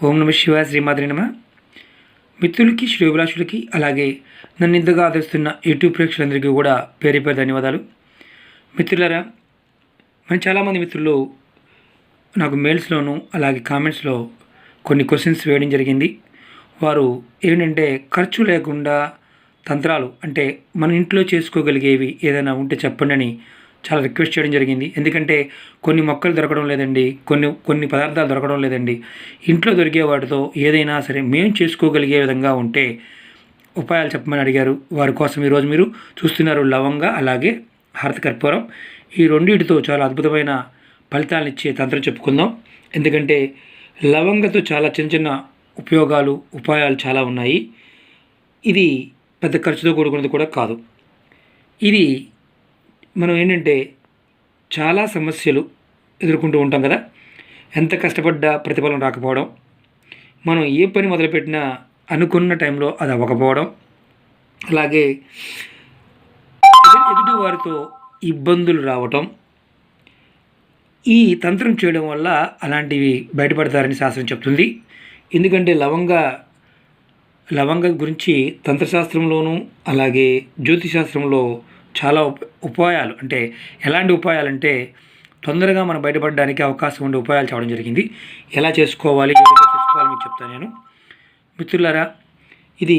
ఓం నమ శివాయ శ్రీమాత్రే నమః. మిత్రులకి శ్రేయోభిలాషులకి అలాగే నన్ను ఇంతగా ఆదరిస్తున్న యూట్యూబ్ ప్రేక్షకులందరికీ కూడా పేరు పేరు ధన్యవాదాలు. మిత్రులారా, మన చాలామంది మిత్రులు నాకు మెయిల్స్లోను అలాగే కామెంట్స్లో కొన్ని క్వశ్చన్స్ వేయడం జరిగింది. వారు ఏంటంటే ఖర్చు లేకుండా తంత్రాలు అంటే మన ఇంట్లో చేసుకోగలిగేవి ఏదైనా ఉంటే చెప్పండి అని చాలా రిక్వెస్ట్ చేయడం జరిగింది. ఎందుకంటే కొన్ని మొక్కలు దొరకడం లేదండి, కొన్ని పదార్థాలు దొరకడం లేదండి. ఇంట్లో దొరికే వాటితో ఏదైనా సరే మేము చేసుకోగలిగే విధంగా ఉంటే ఉపాయాలు చెప్పమని అడిగారు. వారి కోసం ఈరోజు మీరు చూస్తున్నారు లవంగ అలాగే హారతి కర్పూరం. ఈ రెండింటితో చాలా అద్భుతమైన ఫలితాలను ఇచ్చే తంత్రం చెప్పుకుందాం. ఎందుకంటే లవంగతో చాలా చిన్న చిన్న ఉపయోగాలు ఉపాయాలు చాలా ఉన్నాయి. ఇది పెద్ద ఖర్చుతో కూడుకున్నది కూడా కాదు. ఇది మనం ఏంటంటే చాలా సమస్యలు ఎదుర్కొంటూ ఉంటాం కదా. ఎంత కష్టపడ్డా ప్రతిఫలం రాకపోవడం, మనం ఏ పని మొదలుపెట్టినా అనుకున్న టైంలో అది అవ్వకపోవడం, అలాగే ఎదుటి వారితో ఇబ్బందులు రావటం, ఈ తంత్రం చేయడం వల్ల అలాంటివి బయటపడతారని శాస్త్రం చెప్తుంది. ఎందుకంటే లవంగ గురించి తంత్రశాస్త్రంలోనూ అలాగే జ్యోతిశాస్త్రంలో చాలా ఉపాయాలు, అంటే ఎలాంటి ఉపాయాలంటే తొందరగా మనం బయటపడడానికి అవకాశం ఉండే ఉపాయాలు చేయడం జరిగింది. ఎలా చేసుకోవాలి, ఏ విధంగా చేసుకోవాలి మీకు చెప్తాను నేను. మిత్రులారా, ఇది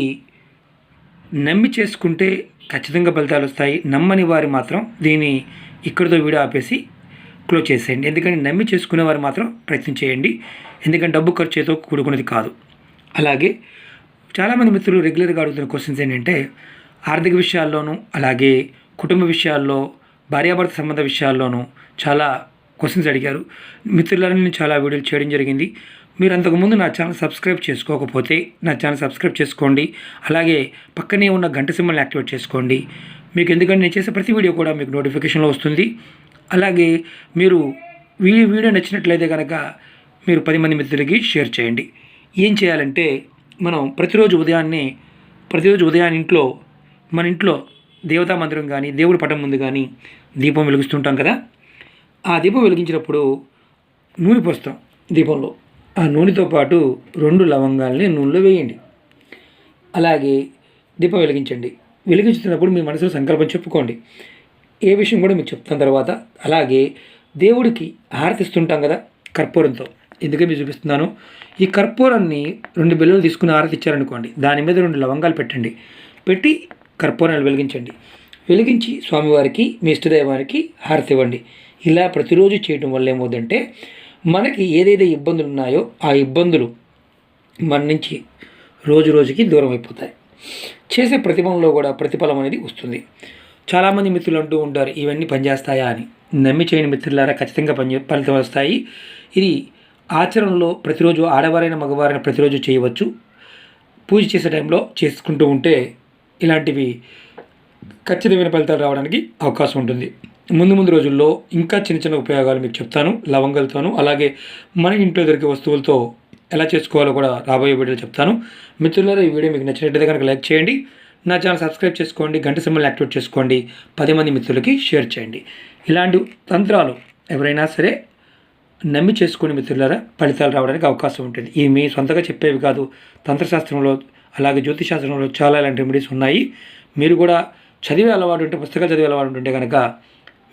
నమ్మి చేసుకుంటే ఖచ్చితంగా ఫలితాలు వస్తాయి. నమ్మని వారు మాత్రం దీన్ని ఇక్కడితో వీడియో ఆపేసి క్లోజ్ చేసేయండి. ఎందుకంటే నమ్మి చేసుకునే వారు మాత్రం ప్రయత్నం చేయండి. ఎందుకంటే డబ్బు ఖర్చుతో కూడుకున్నది కాదు. అలాగే చాలామంది మిత్రులు రెగ్యులర్గా అడుగుతున్న క్వశ్చన్స్ ఏంటంటే ఆర్థిక విషయాల్లోనూ అలాగే కుటుంబ విషయాల్లో భార్యాభర్త సంబంధ విషయాల్లోనూ చాలా క్వశ్చన్స్ అడిగారు. మిత్రులని నేను చాలా వీడియోలు చేయడం జరిగింది. మీరు అంతకుముందు నా ఛానల్ సబ్స్క్రైబ్ చేసుకోకపోతే నా ఛానల్ సబ్స్క్రైబ్ చేసుకోండి. అలాగే పక్కనే ఉన్న గంట సింబల్ని యాక్టివేట్ చేసుకోండి. మీకు ఎందుకంటే నేను చేసే ప్రతి వీడియో కూడా మీకు నోటిఫికేషన్లో వస్తుంది. అలాగే మీరు వీడియో నచ్చినట్లయితే కనుక మీరు 10 మంది మిత్రులకి షేర్ చేయండి. ఏం చేయాలంటే మనం ప్రతిరోజు ఉదయాన్నే మన ఇంట్లో దేవతా మందిరం కానీ దేవుడి పటం ముందు కానీ దీపం వెలిగిస్తుంటాం కదా. ఆ దీపం వెలిగించినప్పుడు నూనె పోస్తాం దీపంలో. ఆ నూనెతో పాటు 2 లవంగాల్ని నూనెలో వేయండి. అలాగే దీపం వెలిగించండి. వెలిగించుతున్నప్పుడు మీ మనసులో సంకల్పం చెప్పుకోండి. ఏ విషయం కూడా మీకు చెప్తాను తర్వాత. అలాగే దేవుడికి హారతిస్తుంటాం కదా కర్పూరంతో. ఎందుకని మీకు చూపిస్తున్నాను. ఈ కర్పూరాన్ని 2 బిళ్ళలు తీసుకుని హారతి ఇచ్చారనుకోండి, దాని మీద 2 లవంగాలు పెట్టండి. పెట్టి కర్పూరాన్ని వెలిగించండి. వెలిగించి స్వామివారికి మీ ఇష్టదైవానికి హారతి ఇవ్వండి. ఇలా ప్రతిరోజు చేయడం వల్ల ఏమవుతుందంటే మనకి ఏదైతే ఇబ్బందులు ఉన్నాయో ఆ ఇబ్బందులు మన నుంచి రోజు రోజుకి దూరం అయిపోతాయి. చేసే ప్రతిఫలంలో కూడా ప్రతిఫలం అనేది వస్తుంది. చాలామంది మిత్రులు అంటూ ఉంటారు ఇవన్నీ పనిచేస్తాయా అని. నమ్మి చేయని మిత్రులారా ఖచ్చితంగా ఫలితం వస్తాయి. ఇది ఆచరణలో ప్రతిరోజు ఆడవారైన మగవారైన ప్రతిరోజు చేయవచ్చు. పూజ చేసే టైంలో చేసుకుంటూ ఉంటే ఇలాంటివి ఖచ్చితమైన ఫలితాలు రావడానికి అవకాశం ఉంటుంది. ముందు రోజుల్లో ఇంకా చిన్న చిన్న ఉపయోగాలు మీకు చెప్తాను లవంగాలతోనూ. అలాగే మన ఇంట్లో దొరికే వస్తువులతో ఎలా చేసుకోవాలో కూడా రాబోయే వీడియోలో చెప్తాను. మిత్రులారా, ఈ వీడియో మీకు నచ్చినట్లయితే కనుక లైక్ చేయండి. నా ఛానల్ సబ్స్క్రైబ్ చేసుకోండి. గంట సింబల్ని యాక్టివేట్ చేసుకోండి. 10 మంది మిత్రులకి షేర్ చేయండి. ఇలాంటి తంత్రాలు ఎవరైనా సరే నమ్మి చేసుకుని మిత్రులారా ఫలితాలు రావడానికి అవకాశం ఉంటుంది. ఇవి మీ సొంతగా చెప్పేవి కాదు. తంత్రశాస్త్రంలో అలాగే జ్యోతిశాస్త్రంలో చాలా ఇలాంటి రెమెడీస్ ఉన్నాయి. మీరు కూడా చదివే అలవాటు ఉంటే, పుస్తకాలు చదివే అలవాటు ఉంటే కనుక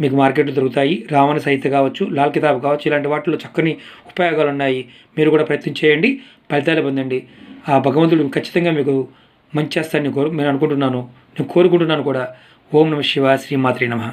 మీకు మార్కెట్లో దొరుకుతాయి. రావణ సహిత కావచ్చు, లాల్ కితాబ్ కావచ్చు, ఇలాంటి వాటిలో చక్కని ఉపయోగాలు ఉన్నాయి. మీరు కూడా ప్రయత్నం చేయండి, ఫలితాలు పొందండి. ఆ భగవంతుడు ఖచ్చితంగా మీకు మంచి చేస్తాడని నేను అనుకుంటున్నాను, నేను కోరుకుంటున్నాను కూడా. ఓం నమ శివాయ శ్రీమాత్రే నమః.